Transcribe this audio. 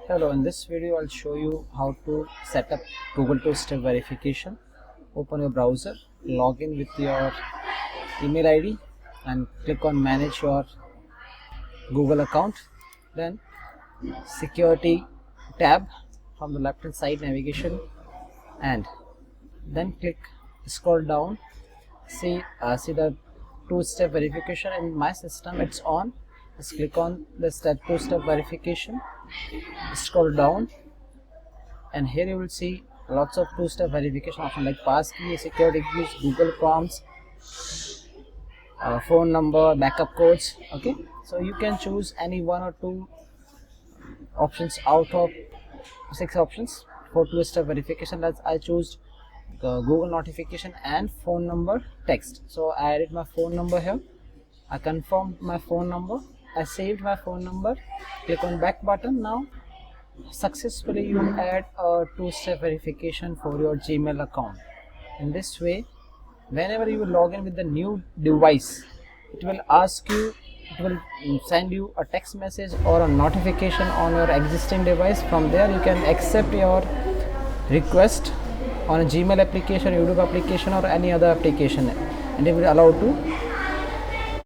Hello, in this video I'll show you how to set up Google two-step verification. Open your browser, log in with your email ID and click on manage your Google account. Then security tab from the left hand side, navigation, and then scroll down. See the two-step verification. In my system it's on. Just click on the two-step verification, scroll down, and here you will see lots of two-step verification options like passkey, security keys, Google prompts, phone number, backup codes. Okay, so you can choose any one or two options out of 6 options for two-step verification. As I choose Google notification and phone number text, so I added my phone number here. I confirmed my phone number, I saved my phone number, click on back button. Now successfully you add a two-step verification for your Gmail account. In this way, whenever you log in with the new device, it will send you a text message or a notification on your existing device. From there you can accept your request on a Gmail application, YouTube application, or any other application, and it will allow to